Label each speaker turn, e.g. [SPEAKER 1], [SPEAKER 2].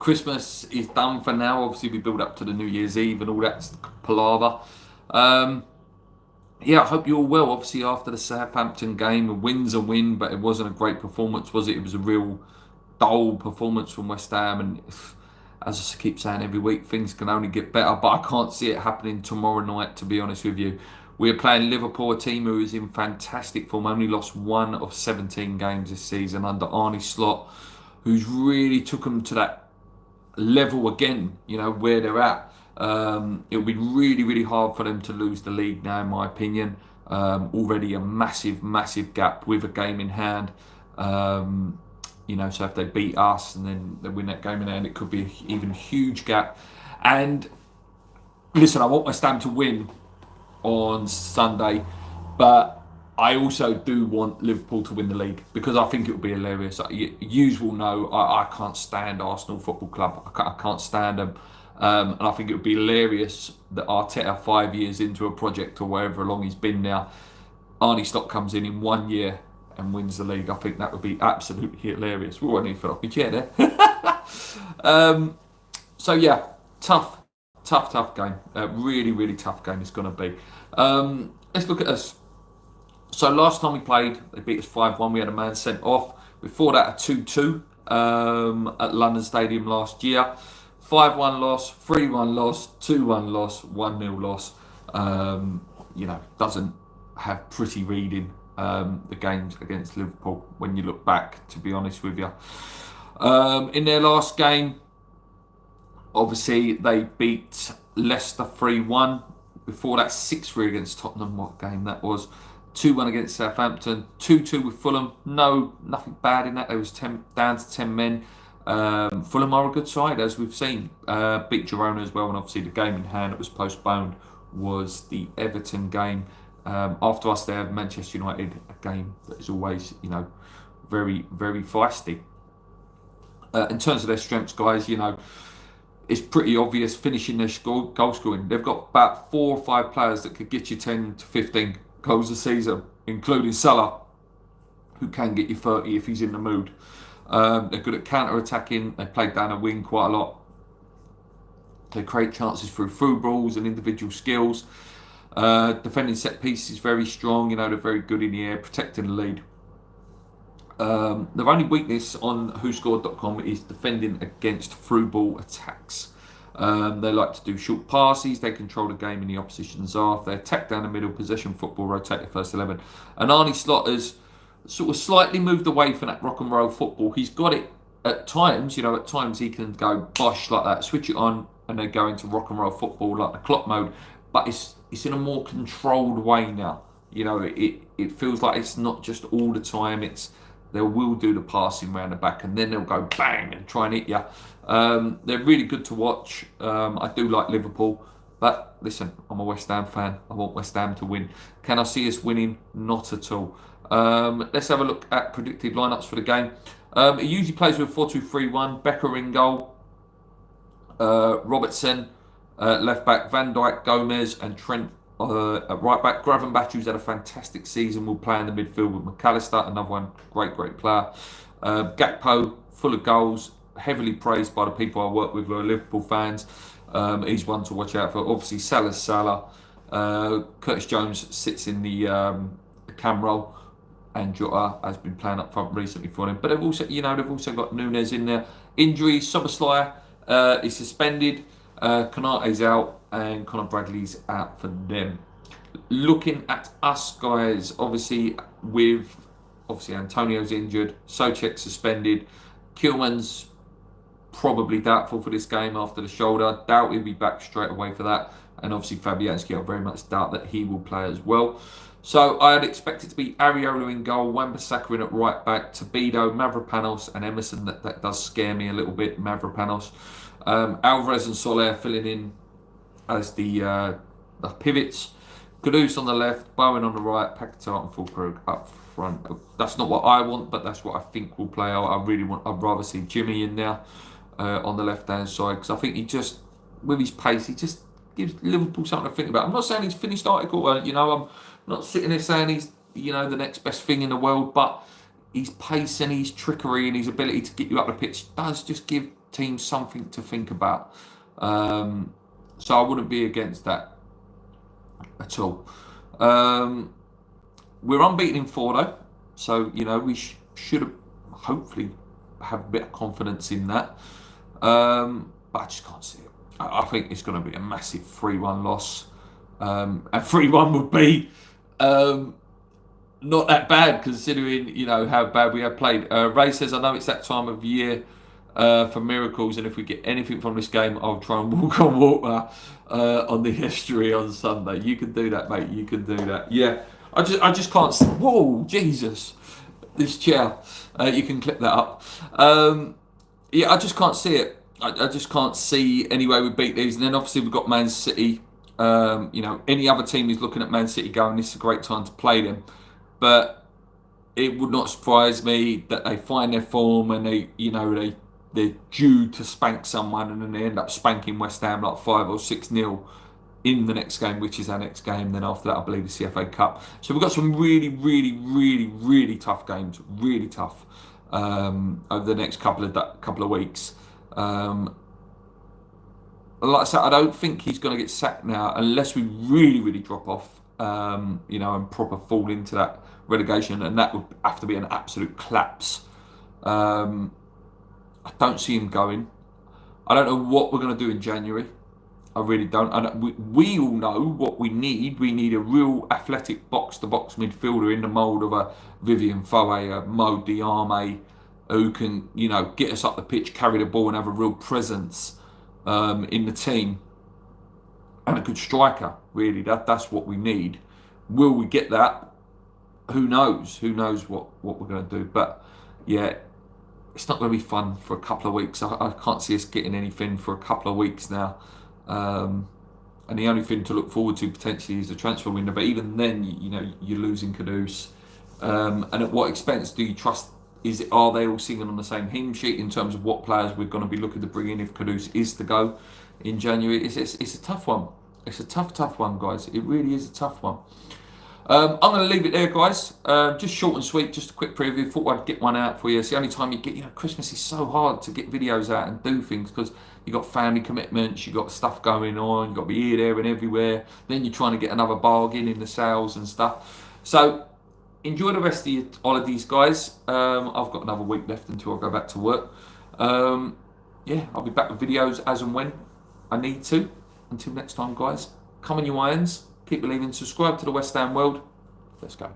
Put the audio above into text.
[SPEAKER 1] Christmas is done for now. Obviously, we build up to the New Year's Eve and all that palaver. Um, yeah, I hope you're all well. Obviously, after the Southampton game, a win's a win, but it wasn't a great performance, was it? It was a real dull performance from West Ham, and as I keep saying every week, things can only get better. But I can't see it happening tomorrow night, to be honest with you. We're playing Liverpool, a team who is in fantastic form. Only lost 1 of 17 games this season under Arne Slot, who's really took them to that level again, where they're at. It'll be really, really hard for them to lose the league now, in my opinion. Already a massive, massive gap with a game in hand. So if they beat us and then they win that game in hand, it could be an even huge gap. And listen, I want West Ham to win on Sunday, but I also do want Liverpool to win the league because I think it would be hilarious. You will know I can't stand Arsenal Football Club. I can't stand them. And I think it would be hilarious that Arteta, 5 years into a project or wherever long he's been now, Arne Slot comes in 1 year and wins the league. I think that would be absolutely hilarious. I need to fill off my chair there. So yeah, tough game. Really, really tough game it's going to be. Let's look at us. So last time we played, they beat us 5-1. We had a man sent off. Before that, a 2-2 at London Stadium last year. 5-1 loss, 3-1 loss, 2-1 loss, 1-0 loss. Doesn't have pretty reading the games against Liverpool when you look back, to be honest with you. In their last game, obviously they beat Leicester 3-1. Before that, 6-3 against Tottenham. What game that was. 2-1 against Southampton, 2-2 with Fulham. No, nothing bad in that. They was down to 10 men. Fulham are a good side, as we've seen. Beat Girona as well, and obviously the game in hand that was postponed was the Everton game. After us, they have Manchester United, a game that is always, very, very feisty. In terms of their strengths, guys, it's pretty obvious finishing their goal scoring. They've got about 4 or 5 players that could get you 10 to 15 goals a season, including Salah, who can get you 30 if he's in the mood. They're good at counter-attacking. They play down a wing quite a lot. They create chances through balls and individual skills. Defending set pieces is very strong. They're very good in the air, protecting the lead. Their only weakness on WhoScored.com is defending against through ball attacks. They like to do short passes. They control the game in the opposition's half. They attack down the middle, possession football, rotate the first 11. And Arne Slot has sort of slightly moved away from that rock and roll football. He's got it at times. At times he can go bosh like that, switch it on, and then go into rock and roll football like the clock mode. But it's in a more controlled way now. It feels like it's not just all the time. They will do the passing round the back, and then they'll go bang and try and hit you. They're really good to watch. I do like Liverpool, but listen, I'm a West Ham fan. I want West Ham to win. Can I see us winning? Not at all. Let's have a look at predicted lineups for the game. It usually plays with 4-2-3-1. Becker in goal. Robertson, left back. Van Dijk, Gomez, and Trent at right back. Gravenberch, who's had a fantastic season, will play in the midfield with McAllister, another one, great player. Gakpo, full of goals, heavily praised by the people I work with who are Liverpool fans. He's one to watch out for. Obviously, Salah's Salah. Curtis Jones sits in the cam role, and Jota has been playing up front recently for him. But they've also got Nunes in there. Injuries: Szoboszlai is suspended. Konate's out, and Conor Bradley's out for them. Looking at us, guys, obviously Antonio's injured, Souček suspended, Kilman's probably doubtful for this game after the shoulder. Doubt he'll be back straight away for that, and obviously Fabianski, I very much doubt that he will play as well. So I'd expect it to be Areola in goal, Wan-Bissaka in at right back, Tobido, Mavropanos, and Emerson. That does scare me a little bit, Mavropanos. Alvarez and Soler filling in as the pivots. Kudus on the left, Bowen on the right, Paquetá and Fulkrug up front. That's not what I want, but that's what I think will play out. I'd rather see Jimmy in there on the left-hand side, because I think he just, with his pace, he just gives Liverpool something to think about. I'm not saying he's finished article, I'm not sitting there saying he's, the next best thing in the world, but his pace and his trickery and his ability to get you up the pitch does just give teams something to think about. So I wouldn't be against that at all. We're unbeaten in 4 though, so we should have hopefully have a bit of confidence in that. But I just can't see it. I think it's going to be a massive 3-1 loss, and 3-1 would be not that bad considering how bad we have played. Ray says, I know it's that time of year for miracles, and if we get anything from this game, I'll try and walk on water on the history on Sunday. You can do that, mate. You can do that. Yeah, I just can't see. Whoa, Jesus, this chair. You can clip that up. Yeah, I just can't see it. I just can't see any way we beat these. And then obviously we've got Man City. Any other team is looking at Man City going, this is a great time to play them. But it would not surprise me that they find their form and they're due to spank someone, and then they end up spanking West Ham like 5 or 6-0 in the next game, which is our next game. Then after that, I believe the CFA Cup. So we've got some really, really, really, really tough games, really tough over the next couple of weeks. Like I said, I don't think he's going to get sacked now unless we really, really drop off, and proper fall into that relegation, and that would have to be an absolute collapse. I don't see him going. I don't know what we're going to do in January. I really don't. We all know what we need. We need a real athletic box-to-box midfielder in the mould of a Vivian Foe, a Mo Diame, who can, get us up the pitch, carry the ball, and have a real presence in the team, and a good striker. Really, that's what we need. Will we get that? Who knows? Who knows what we're going to do? But yeah, it's not going to be fun for a couple of weeks. I can't see us getting anything for a couple of weeks now. And the only thing to look forward to potentially is the transfer window. But even then, you're losing Kudus. And at what expense do you trust? Are they all singing on the same hymn sheet in terms of what players we're going to be looking to bring in if Kudus is to go in January? It's a tough one. It's a tough one, guys. It really is a tough one. I'm going to leave it there, guys. Just short and sweet, just a quick preview. Thought I'd get one out for you. It's the only time you get, Christmas is so hard to get videos out and do things because you've got family commitments, you've got stuff going on, you've got to be here, there and everywhere. Then you're trying to get another bargain in the sales and stuff. So enjoy the rest of your holidays, guys. I've got another week left until I go back to work. I'll be back with videos as and when I need to. Until next time, guys, come on you irons. Keep believing. Subscribe to the West Ham World. Let's go.